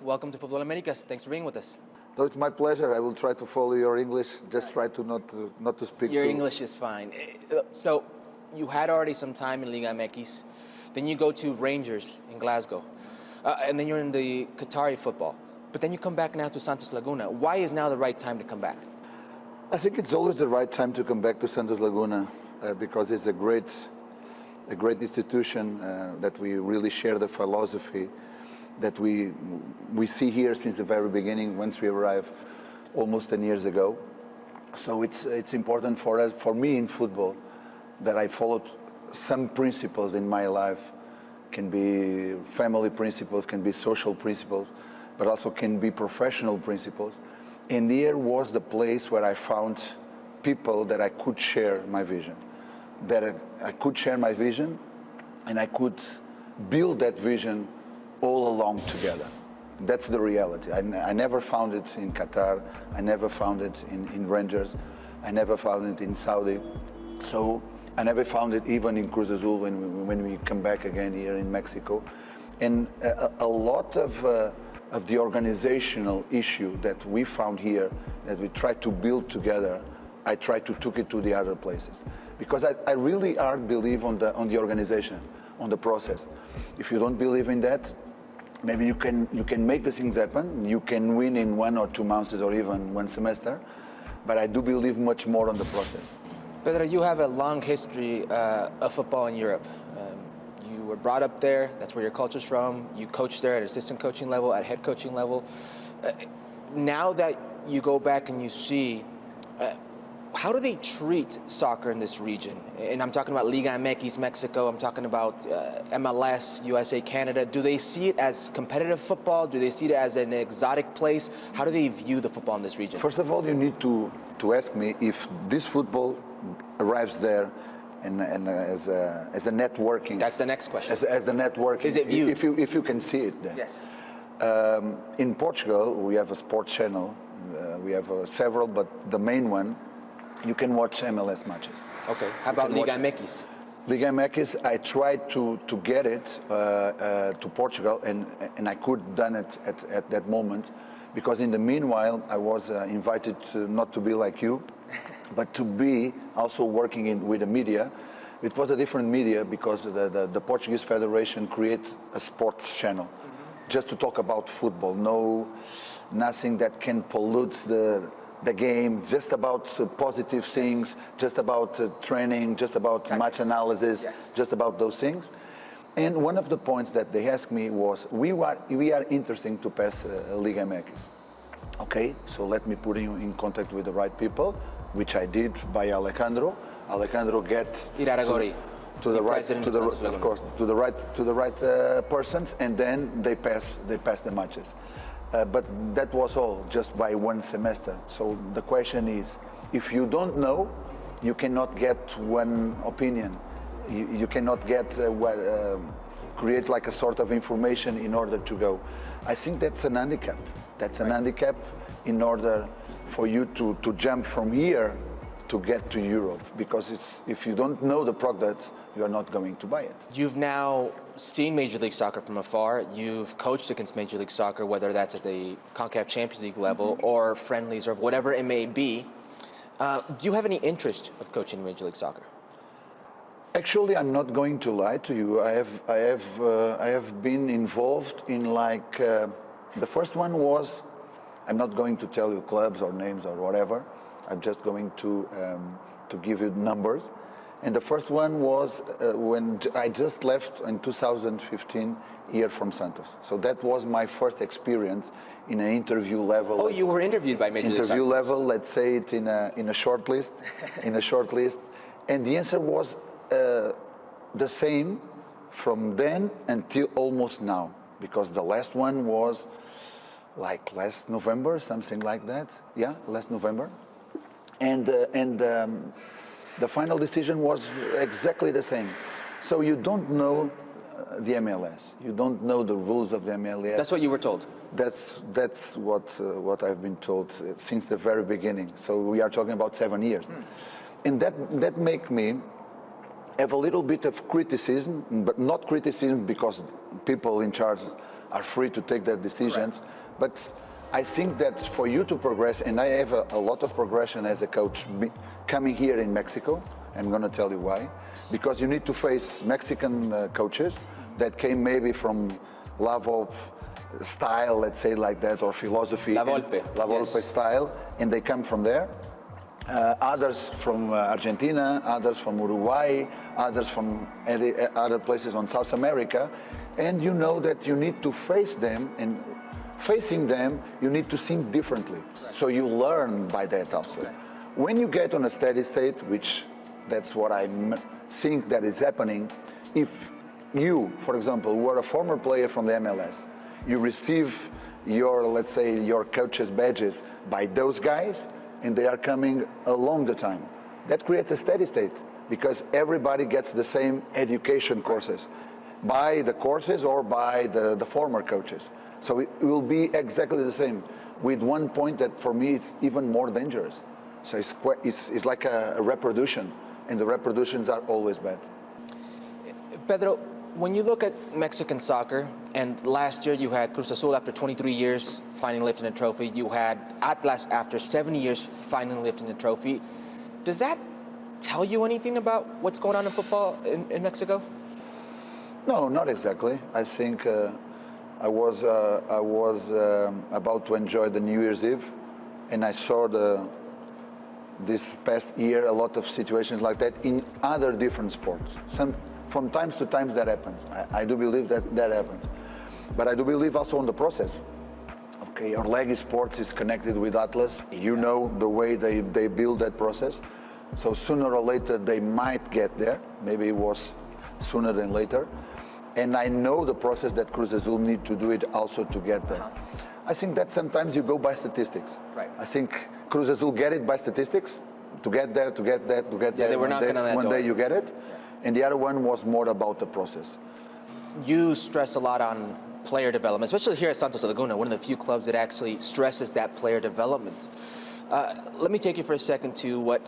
Welcome to Fútbol Américas. Thanks for being with us. No, it's my pleasure. I will try to follow your English. Just try to not to speak. Your English is fine. So, you had already some time in Liga MX. Then you go to Rangers in Glasgow. And then you're in the Qatari football. But then you come back now to Santos Laguna. Why is now the right time to come back? I think it's always the right time to come back to Santos Laguna because it's a great institution that we really share the philosophy that we see here since the very beginning, once we arrived almost 10 years ago. So it's important for me in football, that I followed some principles in my life. Can be family principles, can be social principles, but also can be professional principles. And here was the place where I found people that I could share my vision, and I could build that vision all along together. That's the reality. I never found it in Qatar. I never found it in Rangers. I never found it in Saudi. So I never found it even in Cruz Azul when we come back again here in Mexico. And a lot of the organizational issue that we found here, that we tried to build together, I tried to take it to the other places. Because I really believe on the organization, on the process. If you don't believe in that, maybe you can make the things happen. You can win in 1 or 2 months or even 1 semester. But I do believe much more on the process. Pedro, you have a long history of football in Europe. You were brought up there. That's where your culture's from. You coached there at assistant coaching level, at head coaching level. Now that you go back and you see, how do they treat soccer in this region? And I'm talking about Liga MX, Mexico. I'm talking about MLS, USA, Canada. Do they see it as competitive football? Do they see it as an exotic place? How do they view the football in this region? First of all, you need to ask me if this football arrives there and as a networking. That's the next question. As the networking. Is it viewed? If you can see it there. Yes. In Portugal, we have a sports channel. We have several, but the main one, you can watch MLS matches. Okay. How about Liga MX? Liga MX, I tried to get it to Portugal, and I could done it at that moment, because in the meanwhile I was invited not to be like you, but to be also working with the media. It was a different media because the Portuguese Federation created a sports channel, just to talk about football. Nothing that can pollute the game, just about positive things, just about training, just about match analysis, just about those things. And one of the points that they asked me was, we are interested to pass Liga MX. Okay, so let me put you in contact with the right people, which I did by Alejandro. Alejandro gets Iraragorri, to the right, of course, to the right persons, and then they pass the matches. But that was all, just by 1 semester. So the question is, if you don't know, you cannot get one opinion. You cannot get create like a sort of information in order to go. I think that's an handicap. That's an handicap in order for you to jump from here to get to Europe. Because if you don't know the product, you are not going to buy it. You've now seen Major League Soccer from afar. You've coached against Major League Soccer, whether that's at the CONCACAF Champions League level or friendlies or whatever it may be. Do you have any interest of coaching Major League Soccer? Actually, I'm not going to lie to you. I have been involved in the first one was, I'm not going to tell you clubs or names or whatever. I'm just going to give you numbers. And the first one was when I just left in 2015 here from Santos. So that was my first experience in an interview level. Oh, you were interviewed by Major League Soccer. Interview level, let's say it in a short list, And the answer was the same from then until almost now, because the last one was like last November, something like that. Yeah, last November. And the final decision was exactly the same. So you don't know the MLS. You don't know the rules of the MLS. That's what you were told. That's what I've been told since the very beginning. So we are talking about 7 years. And that make me have a little bit of criticism, but not criticism because people in charge are free to take their decisions. But I think that for you to progress, and I have a lot of progression as a coach coming here in Mexico, I'm going to tell you why. Because you need to face Mexican coaches that came maybe from Lavolpe style, let's say like that, or philosophy. La Volpe. La Volpe Yes. style, and they come from there. Others from Argentina, others from Uruguay, others from other places on South America. And you know that you need to face them, and facing them, you need to think differently. Right. So you learn by that also. Right. When you get on a steady state, which that's what I think that is happening, if you, for example, were a former player from the MLS, you receive your, let's say, your coach's badges by those guys, and they are coming along the time. That creates a steady state because everybody gets the same education courses by the courses or by the former coaches. So it will be exactly the same, with one point that for me is even more dangerous. So it's like a reproduction, and the reproductions are always bad. Pedro, when you look at Mexican soccer, and last year you had Cruz Azul after 23 years finally lifting a trophy, you had Atlas after 70 years finally lifting a trophy. Does that tell you anything about what's going on in football in Mexico? No, not exactly. I think I was about to enjoy the New Year's Eve, and I saw this past year a lot of situations like that in other different sports. From time to time that happens. I do believe that happens. But I do believe also on the process. Okay, Orlegui Sports is connected with Atlas. You know the way they build that process. So sooner or later they might get there. Maybe it was sooner than later. And I know the process that Cruz Azul need to do it also to get there. I think that sometimes you go by statistics. Right. I think Cruz Azul get it by statistics, to get there, to get that, to get there. They were knocking on that door. One day you get it. And the other one was more about the process. You stress a lot on player development, especially here at Santos Laguna, one of the few clubs that actually stresses that player development. Let me take you for a second to what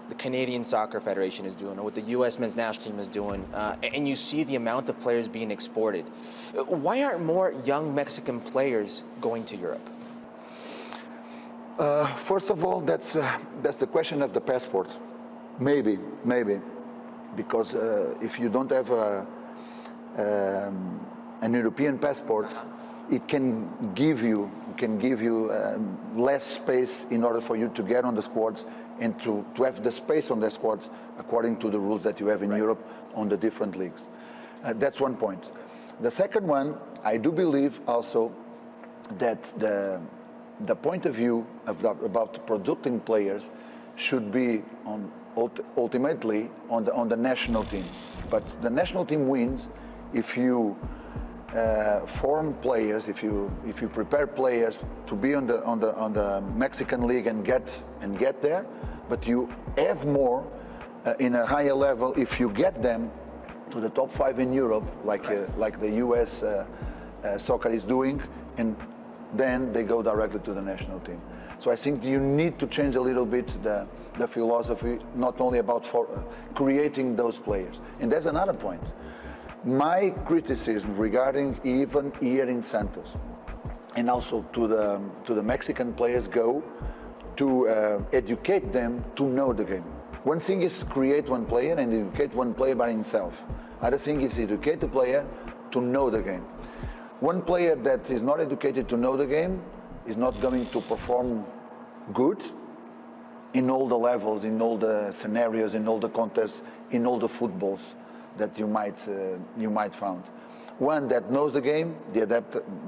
the Canadian Soccer Federation is doing, or what the U.S. men's national team is doing, and you see the amount of players being exported. Why aren't more young Mexican players going to Europe? First of all, that's the question of the passport. Maybe. Because if you don't have an European passport, it can give you less space in order for you to get on the squads and to have the space on the squads according to the rules that you have in Europe on the different leagues. That's one point. The second one, I do believe also that the point of view about producing players should be ultimately on the national team. But the national team wins if you form players, if you prepare players to be on the Mexican league and get there, but you have in a higher level if you get them to the top 5 in Europe, like the U.S. soccer is doing, and then they go directly to the national team. So I think you need to change a little bit the philosophy, not only about creating those players. And there's another point. My criticism regarding even here in Santos, and also to the Mexican players, go to educate them to know the game. One thing is create one player and educate one player by himself. Other thing is educate the player to know the game. One player that is not educated to know the game is not going to perform good in all the levels, in all the scenarios, in all the contests, in all the footballs that you might find. One that knows the game, the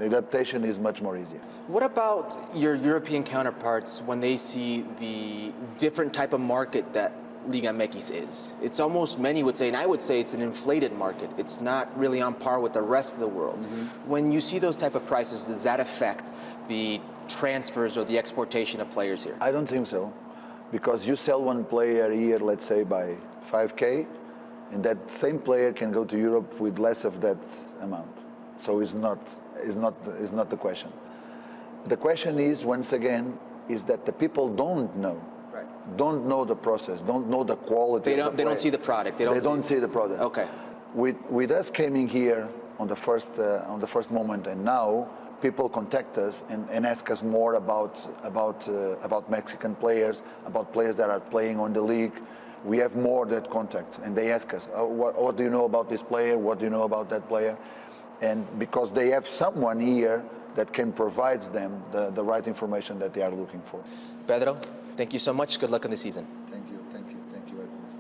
adaptation is much more easier. What about your European counterparts when they see the different type of market that Liga MX is? It's almost, many would say, and I would say it's an inflated market. It's not really on par with the rest of the world. Mm-hmm. When you see those type of prices, does that affect the transfers or the exportation of players here? I don't think so, because you sell one player here, let's say by 5K, and that same player can go to Europe with less of that amount. So it's not the question. The question is, once again, is that the people don't know. Right. Don't know the process, don't know the quality. They don't see the product. They don't see the product. Okay. With us coming here on the first moment, and now people contact us and ask us more about Mexican players, about players that are playing on the league. We have more that contact, and they ask us, what do you know about this player? What do you know about that player? And because they have someone here that can provide them the right information that they are looking for. Pedro, thank you so much. Good luck in the season. Thank you, Edwards.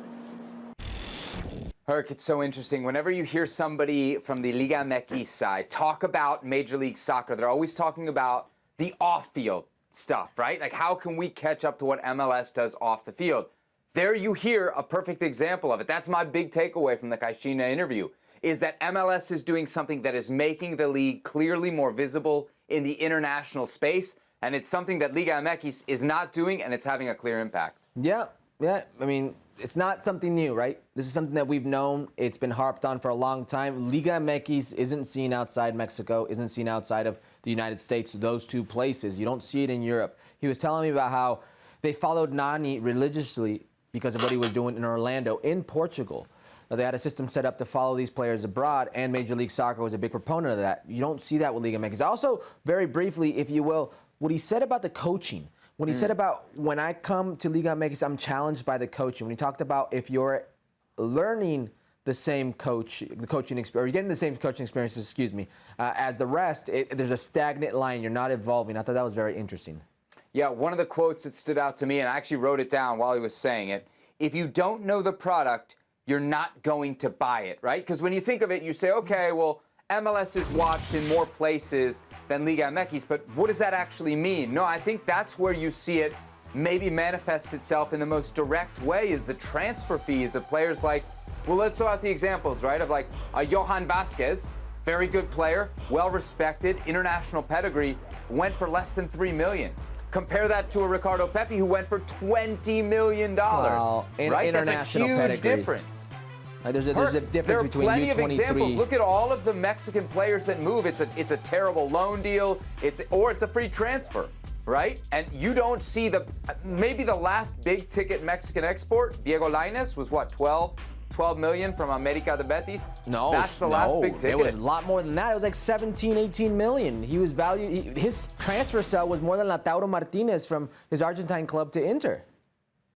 Herc, it's so interesting. Whenever you hear somebody from the Liga MX side talk about Major League Soccer, they're always talking about the off-field stuff, right? Like, how can we catch up to what MLS does off the field? There you hear a perfect example of it. That's my big takeaway from the Caixinha interview, is that MLS is doing something that is making the league clearly more visible in the international space, and it's something that Liga MX is not doing, and it's having a clear impact. Yeah. I mean, it's not something new, right? This is something that we've known. It's been harped on for a long time. Liga MX isn't seen outside Mexico, isn't seen outside of the United States, those two places. You don't see it in Europe. He was telling me about how they followed Nani religiously because of what he was doing in Orlando, in Portugal. They had a system set up to follow these players abroad, and Major League Soccer was a big proponent of that. You don't see that with Liga MX. Also, very briefly, if you will, what he said about the coaching. When he said about, when I come to Liga MX, I'm challenged by the coaching. When he talked about if you're learning the same coaching experience, or you're getting the same coaching experiences, as the rest, there's a stagnant line. You're not evolving. I thought that was very interesting. Yeah, one of the quotes that stood out to me, and I actually wrote it down while he was saying it, if you don't know the product, you're not going to buy it, right? Because when you think of it, you say, okay, well, MLS is watched in more places than Liga MX, but what does that actually mean? No, I think that's where you see it maybe manifest itself in the most direct way, is the transfer fees of players like, well, let's throw out the examples, right, of like Johan Vasquez, very good player, well-respected, international pedigree, went for less than $3 million. Compare that to a Ricardo Pepi who went for $20 million, right? That's a huge pedigree. difference. There's a difference between there are plenty of U23. examples. Look at all of the Mexican players that move. It's a terrible loan deal. It's a free transfer, right? And you don't see maybe the last big ticket Mexican export, Diego Lainez, was what, 12 million from América de Betis? No, that's the last big ticket. It was a lot more than that. It was like 17, 18 million. He was valued. His transfer sale was more than Lautaro Martinez from his Argentine club to Inter.